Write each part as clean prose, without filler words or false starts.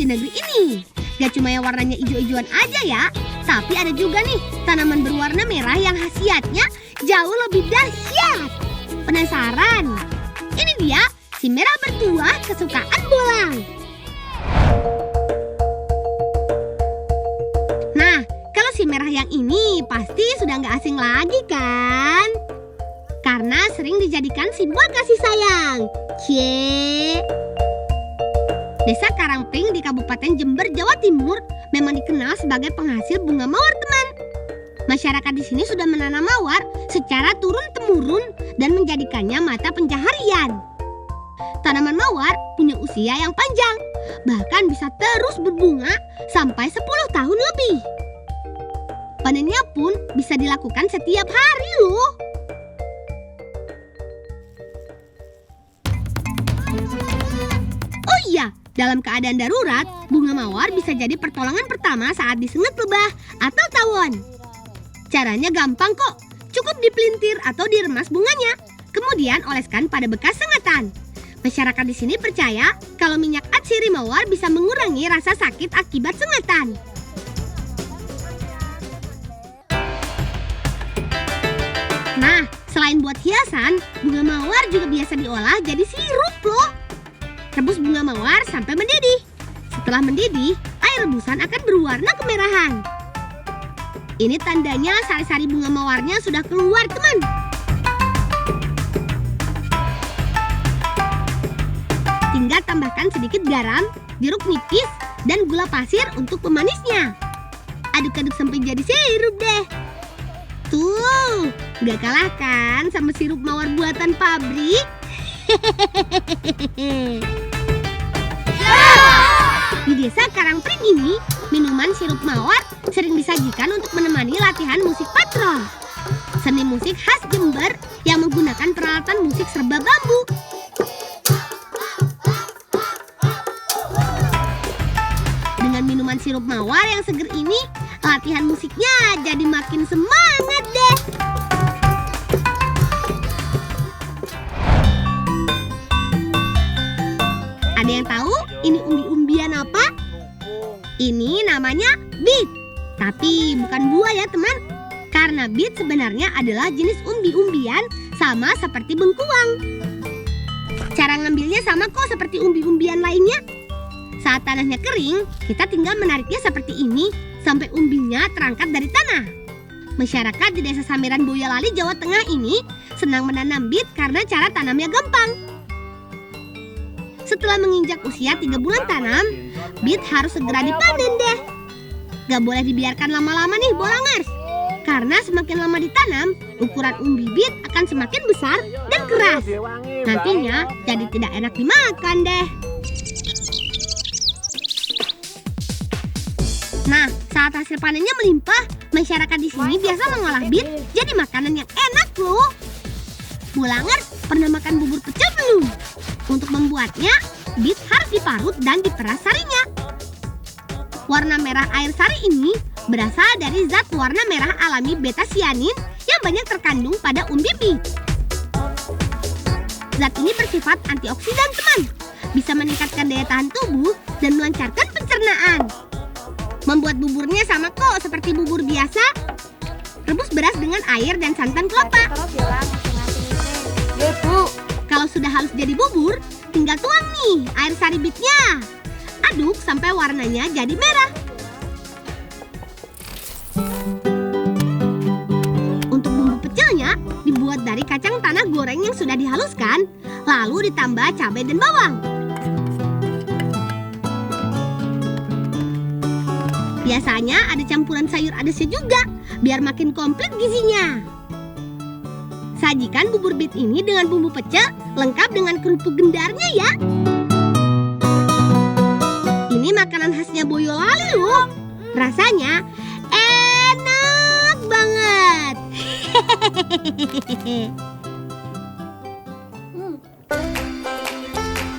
negeri ini. Gak cuma yang warnanya hijau-hijauan aja ya, tapi ada juga nih tanaman berwarna merah yang khasiatnya jauh lebih dahsyat. Penasaran? Ini dia si merah bertuah kesukaan Bolang. Nah, kalau si merah yang ini pasti sudah gak asing lagi kan? Karena sering dijadikan simbol kasih sayang. Cie. Desa Karangpring di Kabupaten Jember, Jawa Timur memang dikenal sebagai penghasil bunga mawar, teman. Masyarakat di sini sudah menanam mawar secara turun-temurun dan menjadikannya mata pencaharian. Tanaman mawar punya usia yang panjang, bahkan bisa terus berbunga sampai 10 tahun lebih. Panennya pun bisa dilakukan setiap hari loh. Oh iya, dalam keadaan darurat, bunga mawar bisa jadi pertolongan pertama saat disengat lebah atau tawon. Caranya gampang kok, cukup dipelintir atau diremas bunganya, kemudian oleskan pada bekas sengatan. Masyarakat di sini percaya kalau minyak atsiri mawar bisa mengurangi rasa sakit akibat sengatan. Nah, selain buat hiasan, bunga mawar juga biasa diolah jadi sirup loh. Rebus bunga mawar sampai mendidih. Setelah mendidih, air rebusan akan berwarna kemerahan. Ini tandanya sari-sari bunga mawarnya sudah keluar, teman. Tinggal tambahkan sedikit garam, jeruk nipis, dan gula pasir untuk pemanisnya. Aduk-aduk sampai jadi sirup deh. Tuh, gak kalah kan sama sirup mawar buatan pabrik? Di desa Karangpring ini, minuman sirup mawar sering disajikan untuk menemani latihan musik patrol. Seni musik khas Jember yang menggunakan peralatan musik serba bambu. Dengan minuman sirup mawar yang seger ini, latihan musiknya jadi makin semangat deh. Ada yang tahu ini umbi-umbian apa? Ini namanya beet. Tapi bukan buah ya teman. Karena beet sebenarnya adalah jenis umbi-umbian sama seperti bengkuang. Cara ngambilnya sama kok seperti umbi-umbian lainnya. Saat tanahnya kering, kita tinggal menariknya seperti ini sampai umbinya terangkat dari tanah. Masyarakat di desa Samiran Boyolali, Jawa Tengah ini senang menanam beet karena cara tanamnya gampang. Setelah menginjak usia 3 bulan tanam, beet harus segera dipanen deh. Gak boleh dibiarkan lama-lama nih bolangers. Karena semakin lama ditanam, ukuran umbi beet akan semakin besar dan keras. Nantinya jadi tidak enak dimakan deh. Nah, saat hasil panennya melimpah, masyarakat di sini biasa mengolah beet jadi makanan yang enak loh. Bolangers pernah makan bubur pecel belum? Untuk membuatnya, beet harus diparut dan diperas sarinya. Warna merah air sari ini berasal dari zat warna merah alami beta-sianin yang banyak terkandung pada umbi beet. Zat ini bersifat antioksidan, teman. Bisa meningkatkan daya tahan tubuh dan melancarkan pencernaan. Membuat buburnya sama kok seperti bubur biasa. Rebus beras dengan air dan santan kelapa. Ya, Bu. Kalau sudah halus jadi bubur, tinggal tuang nih air sari beetnya. Aduk sampai warnanya jadi merah. Untuk bumbu pecelnya dibuat dari kacang tanah goreng yang sudah dihaluskan, lalu ditambah cabai dan bawang. Biasanya ada campuran sayur adesnya juga, biar makin komplit gizinya. Sajikan bubur beet ini dengan bumbu pecel lengkap dengan kerupuk gendarnya ya. Ini makanan khasnya Boyolali loh. Rasanya enak banget.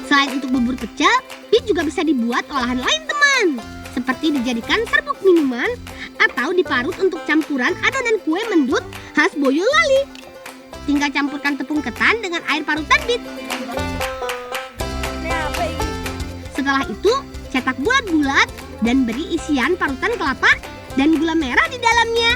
Selain untuk bubur pecel, beet juga bisa dibuat olahan lain, teman. Seperti dijadikan serbuk minuman atau diparut untuk campuran adonan kue mendut khas Boyolali. Tinggal campurkan tepung ketan dengan air parutan beet. Setelah itu, cetak bulat-bulat dan beri isian parutan kelapa dan gula merah di dalamnya.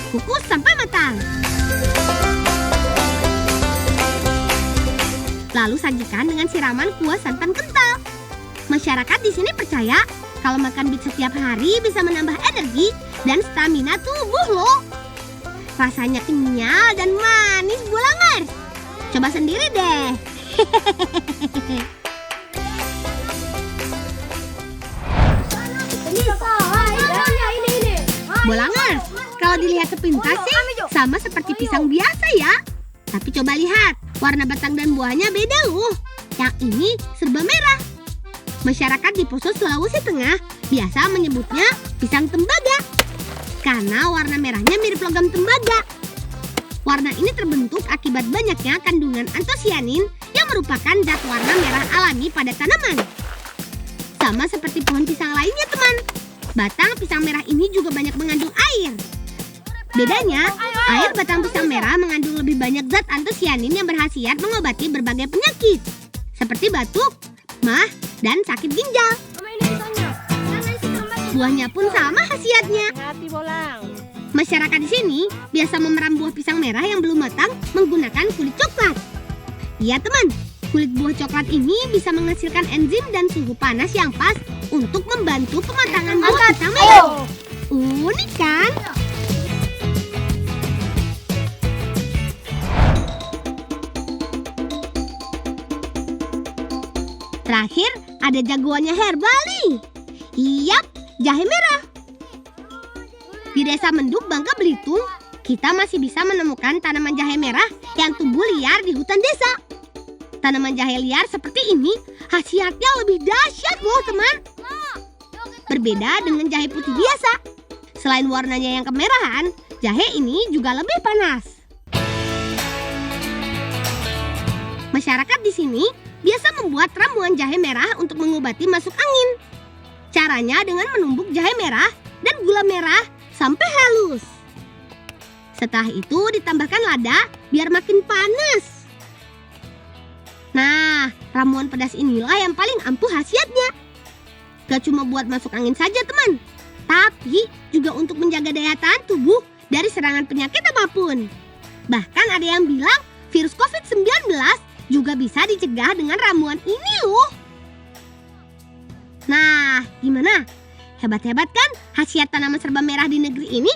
Kukus sampai matang. Lalu sajikan dengan siraman kuah santan kental. Masyarakat di sini percaya kalau makan bit setiap hari bisa menambah energi dan stamina tubuh loh. Rasanya kenyal dan manis Bulangers. Coba sendiri deh. Bulangers, kalau dilihat sepintas sih sama seperti pisang biasa ya. Tapi coba lihat, warna batang dan buahnya beda loh. Yang ini serba merah. Masyarakat di Poso Sulawesi Tengah biasa menyebutnya pisang tembaga karena warna merahnya mirip logam tembaga. Warna ini terbentuk akibat banyaknya kandungan antosianin yang merupakan zat warna merah alami pada tanaman. Sama seperti pohon pisang lainnya teman, batang pisang merah ini juga banyak mengandung air. Bedanya, air batang pisang merah mengandung lebih banyak zat antosianin yang berkhasiat mengobati berbagai penyakit seperti batuk, mah, dan sakit ginjal. Buahnya pun sama khasiatnya. Masyarakat di sini biasa memeram buah pisang merah yang belum matang menggunakan kulit coklat. Iya teman, kulit buah coklat ini bisa menghasilkan enzim dan suhu panas yang pas untuk membantu pematangan buah pisang merah. Unik kan? Terakhir, ada jagoannya herbal nih. Yap, jahe merah. Di Desa Menduk, Bangka Belitung, kita masih bisa menemukan tanaman jahe merah yang tumbuh liar di hutan desa. Tanaman jahe liar seperti ini khasiatnya lebih dahsyat loh teman. Berbeda dengan jahe putih biasa. Selain warnanya yang kemerahan, jahe ini juga lebih panas. Masyarakat di sini biasa membuat ramuan jahe merah untuk mengobati masuk angin. Caranya dengan menumbuk jahe merah dan gula merah sampai halus. Setelah itu ditambahkan lada biar makin panas. Nah, ramuan pedas inilah yang paling ampuh khasiatnya. Gak cuma buat masuk angin saja teman, tapi juga untuk menjaga daya tahan tubuh dari serangan penyakit apapun. Bahkan ada yang bilang virus COVID-19 juga bisa dicegah dengan ramuan ini loh. Nah, gimana? Hebat-hebat kan khasiat tanaman serba merah di negeri ini?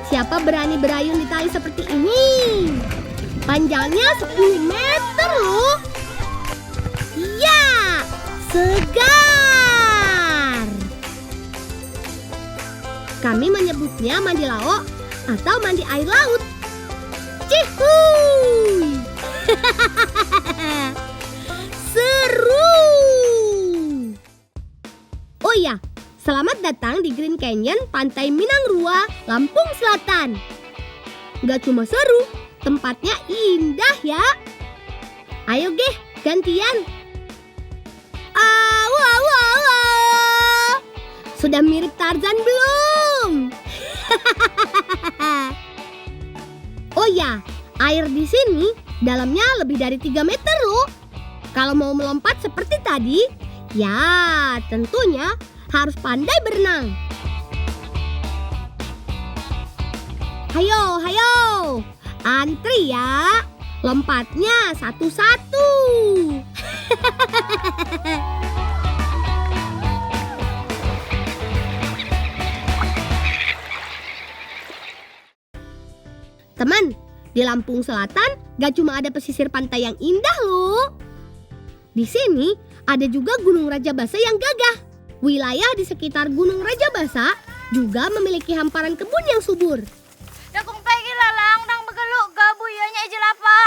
Siapa berani berayun di tali seperti ini? Panjangnya 10 meter loh. Ya, segar. Kami menyebutnya mandi laut atau mandi air laut. Cihuy. Seru. Oh ya, selamat datang di Green Canyon, Pantai Minangrua, Lampung Selatan. Gak cuma seru, tempatnya indah ya. Ayo geh, gantian. Au, au, au, au. Sudah mirip Tarzan belum? Oh ya, air di sini dalamnya lebih dari 3 meter loh. Kalau mau melompat seperti tadi, ya tentunya harus pandai berenang. Hayo, hayo, antri ya. Lompatnya satu-satu. Teman, di Lampung Selatan gak cuma ada pesisir pantai yang indah loh. Di sini ada juga Gunung Rajabasa yang gagah. Wilayah di sekitar Gunung Rajabasa juga memiliki hamparan kebun yang subur. Dakung pai lalang dang begeluk gabu ianya aja apa?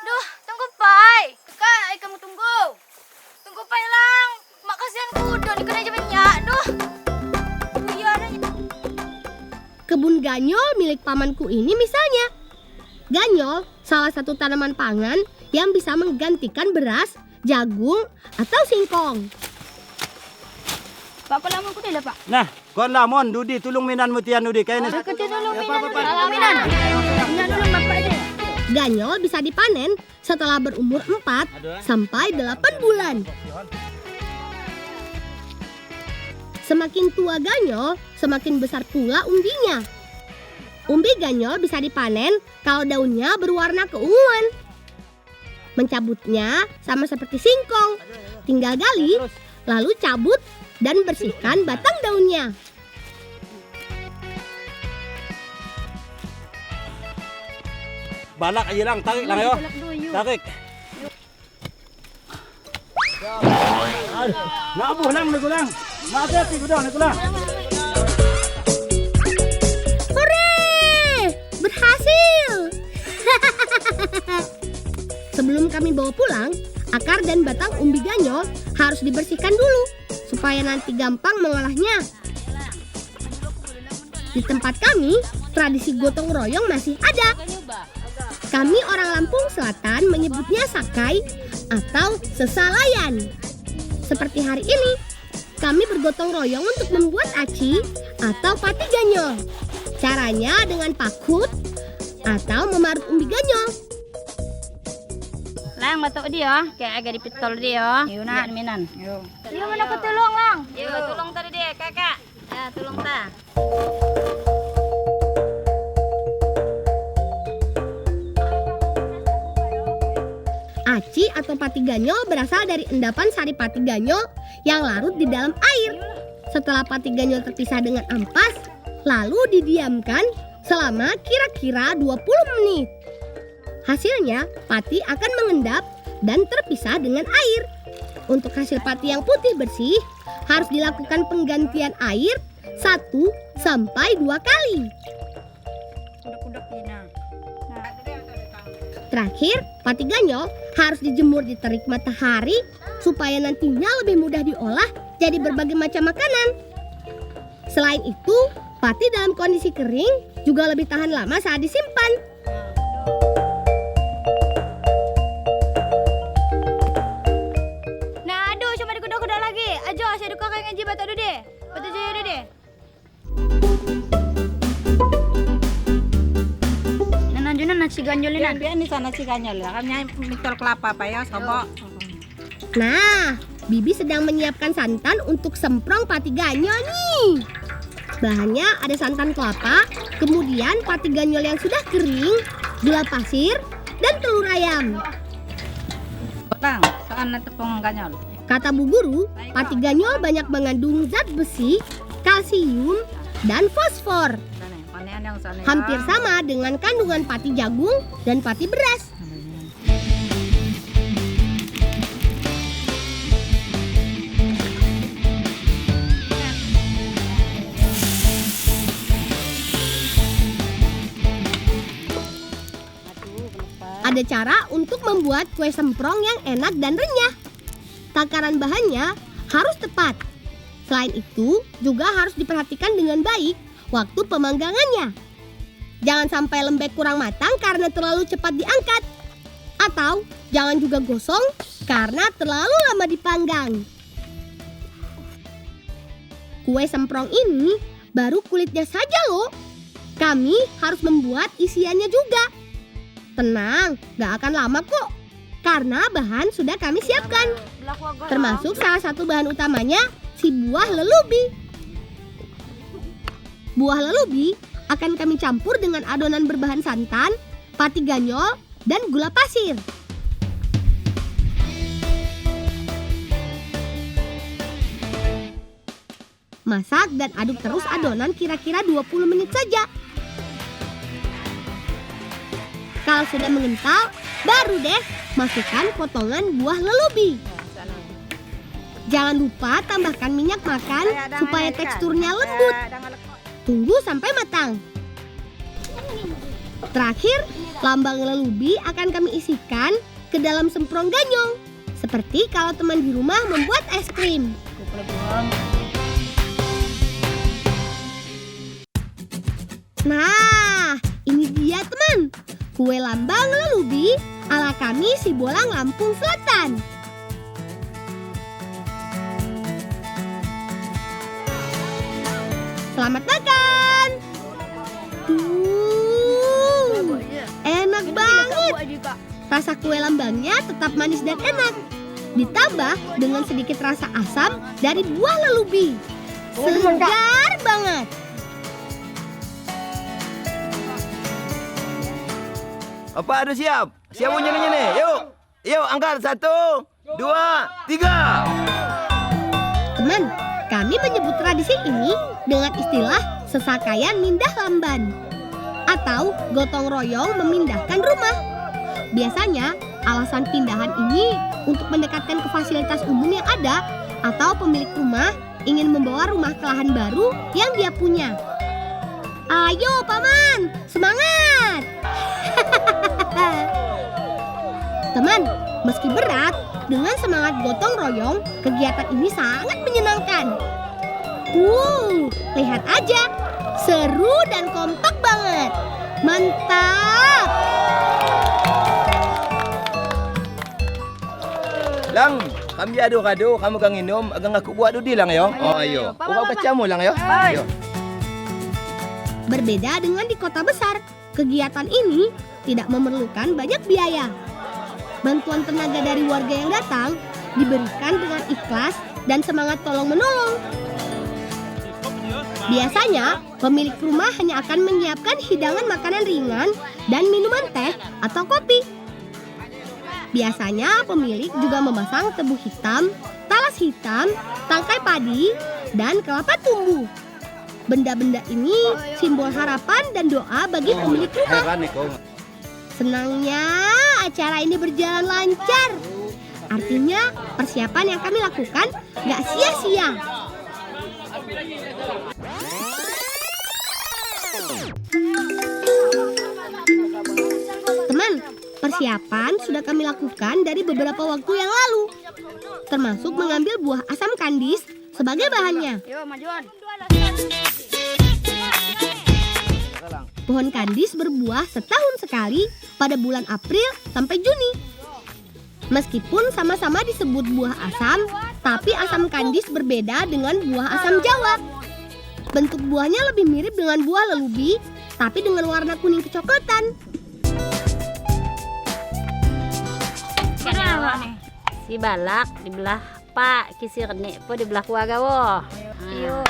Duh, tunggu pai. Kak, kamu tunggu. Tunggu pai lang. Mak kasihan kudo ni kena aja banyak. Duh. ganyol milik pamanku ini misalnya. Ganyol salah satu tanaman pangan yang bisa menggantikan beras, jagung, atau singkong. Pak pelamun ku dila, Pak. Nah, kon lamon Dudi tulung minan mutian Dudi kayaknya. Aku tolong minan. Minan dulu Bapak aja. Ganyol bisa dipanen setelah berumur 4 sampai 8 bulan. Semakin tua ganyol, semakin besar pula umbinya. Umbi ganyol bisa dipanen kalau daunnya berwarna keunguan. Mencabutnya sama seperti singkong. Tinggal gali, lalu cabut dan bersihkan batang daunnya. Balak aja lang, tarik lang yo. Tarik. Nabuh lang nagulang. Maafet gudang nagulang. Hore! Berhasil! Sebelum kami bawa pulang, akar dan batang umbi ganyol harus dibersihkan dulu supaya nanti gampang mengolahnya. Di tempat kami, tradisi gotong royong masih ada. Kami orang Lampung Selatan menyebutnya sakai atau sesalayan. Seperti hari ini, kami bergotong royong untuk membuat aci atau pati ganyol. Caranya dengan pakut atau memarut umbi ganyol. Lang batok dia, kayak agak dipitol dia. Yo nak minan. Yo. Yo mana aku tolong lang. Yo tolong tadi dia, Kakak. Ya, tolong ta. Aci atau pati ganyol berasal dari endapan sari pati ganyol yang larut di dalam air. Setelah pati ganyol terpisah dengan ampas, lalu didiamkan selama kira-kira 20 menit. Hasilnya, pati akan mengendap dan terpisah dengan air. Untuk hasil pati yang putih bersih, harus dilakukan penggantian air 1 sampai 2 kali. Terakhir, pati ganyol harus dijemur di terik matahari supaya nantinya lebih mudah diolah jadi berbagai macam makanan. Selain itu, pati dalam kondisi kering juga lebih tahan lama saat disimpan. Nah, aduh cuma dikuda-kuda lagi. Ajo, saya duka kayak ngaji batok deh. Batok jaya deh. Nanjunan nasi ganjolin Biar biar nih sana si ganyol lah. Kami mitol kelapa apa ya, sobok. Nah, Bibi sedang menyiapkan santan untuk semprong pati ganyol nih. Bahannya ada santan kelapa, kemudian pati ganyol yang sudah kering, gula pasir, dan telur ayam. Botang, soalnya tepung ganyol. Kata Bu Guru, pati ganyol banyak mengandung zat besi, kalsium, dan fosfor. Hampir sama dengan kandungan pati jagung dan pati beras. Ada cara untuk membuat kue semprong yang enak dan renyah. Takaran bahannya harus tepat. Selain itu, juga harus diperhatikan dengan baik waktu pemanggangannya. Jangan sampai lembek kurang matang karena terlalu cepat diangkat. Atau jangan juga gosong karena terlalu lama dipanggang. Kue semprong ini baru kulitnya saja loh. Kami harus membuat isiannya juga. Tenang, gak akan lama kok. Karena bahan sudah kami siapkan. Termasuk salah satu bahan utamanya, si buah lelubi. Buah lelubi akan kami campur dengan adonan berbahan santan, pati ganyol, dan gula pasir. Masak dan aduk terus adonan kira-kira 20 menit saja. Kalau sudah mengental, baru deh masukkan potongan buah lelubi. Jangan lupa tambahkan minyak makan supaya teksturnya lembut. Tunggu sampai matang. Terakhir, lambang lelubi akan kami isikan ke dalam semprong ganyong. Seperti kalau teman di rumah membuat es krim. Nah, ini dia teman, kue lambang lelubi ala kami Sibolang Lampung Selatan. Selamat makan. Enak banget. Rasa kue lambangnya tetap manis dan enak. Ditambah dengan sedikit rasa asam dari buah lelubi. Segar banget. Apa ada siap? Siap mau nyeri-nyeri? Yuk. Yuk angkat 1, 2, 3. Teman, kami menyebut tradisi ini dengan istilah sesakaian mindah lamban atau gotong royong memindahkan rumah. Biasanya alasan pindahan ini untuk mendekatkan ke fasilitas umum yang ada atau pemilik rumah ingin membawa rumah ke lahan baru yang dia punya. Ayo paman, semangat! Teman, meski berat, dengan semangat gotong royong, kegiatan ini sangat menyenangkan. Lihat aja, seru dan kompak banget. Mantap! Lang, kami adu-adu, kamu kang minum, agak aku buat dudi lang yo. Oh ayo. Kau kacamu lang yo. Ayo. Berbeda dengan di kota besar, kegiatan ini tidak memerlukan banyak biaya. Bantuan tenaga dari warga yang datang diberikan dengan ikhlas dan semangat tolong-menolong. Biasanya, pemilik rumah hanya akan menyiapkan hidangan makanan ringan dan minuman teh atau kopi. Biasanya, pemilik juga memasang tebu hitam, talas hitam, tangkai padi, dan kelapa tumbuh. Benda-benda ini simbol harapan dan doa bagi pemilik rumah. Senangnya acara ini berjalan lancar. Artinya persiapan yang kami lakukan gak sia-sia. Teman, persiapan sudah kami lakukan dari beberapa waktu yang lalu. Termasuk mengambil buah asam kandis sebagai bahannya. Pohon kandis berbuah setahun sekali pada bulan April sampai Juni. Meskipun sama-sama disebut buah asam, tapi asam kandis berbeda dengan buah asam Jawa. Bentuk buahnya lebih mirip dengan buah lelubi, tapi dengan warna kuning kecoklatan. Si balak dibelah pak, kisir nek po dibelah keluarga wo. Iyo,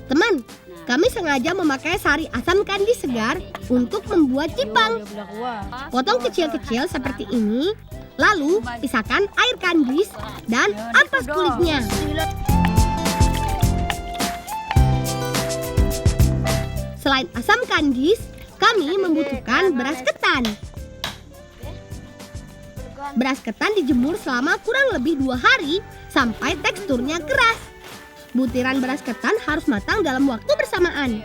Teman, kami sengaja memakai sari asam kandis segar untuk membuat cipang. Potong kecil-kecil seperti ini, lalu pisahkan air kandis dan ampas kulitnya. Selain asam kandis, kami membutuhkan beras ketan. Beras ketan dijemur selama kurang lebih 2 hari sampai teksturnya keras. Butiran beras ketan harus matang dalam waktu bersamaan.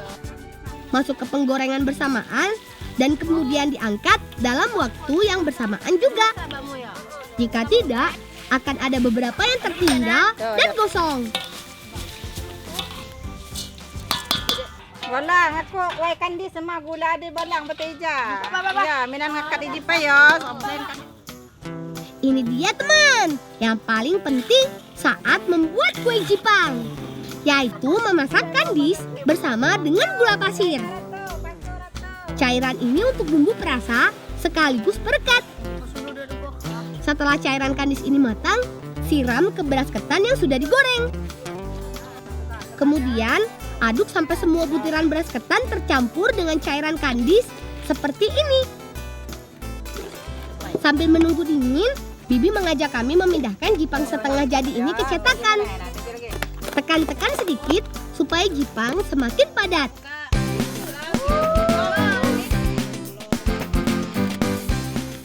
Masuk ke penggorengan bersamaan dan kemudian diangkat dalam waktu yang bersamaan juga. Jika tidak, akan ada beberapa yang tertinggal dan gosong. Balang aku kue kandi sama gula ada balang beteja. Ya, minan ngakat di payos. Ini dia teman, yang paling penting saat membuat kue jipang, yaitu memasak kandis bersama dengan gula pasir. Cairan ini untuk bumbu perasa sekaligus perekat. Setelah cairan kandis ini matang, siram ke beras ketan yang sudah digoreng. Kemudian, aduk sampai semua butiran beras ketan tercampur dengan cairan kandis seperti ini. Sambil menunggu dingin, Bibi mengajak kami memindahkan jipang setengah jadi ini ke cetakan. Tekan-tekan sedikit supaya jipang semakin padat.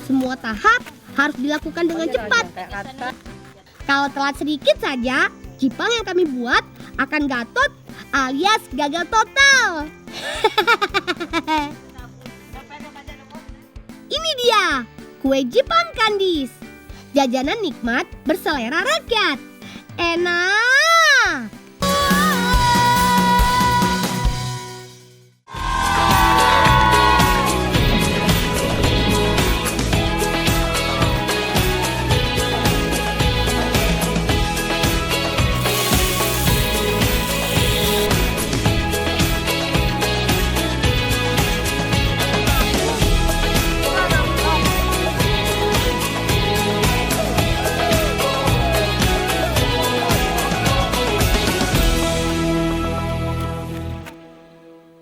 Semua tahap harus dilakukan dengan cepat. Kalau telat sedikit saja, jipang yang kami buat akan gatot alias gagal total. Ini dia, kue jipang kandis. Jajanan nikmat berselera rakyat. Enak.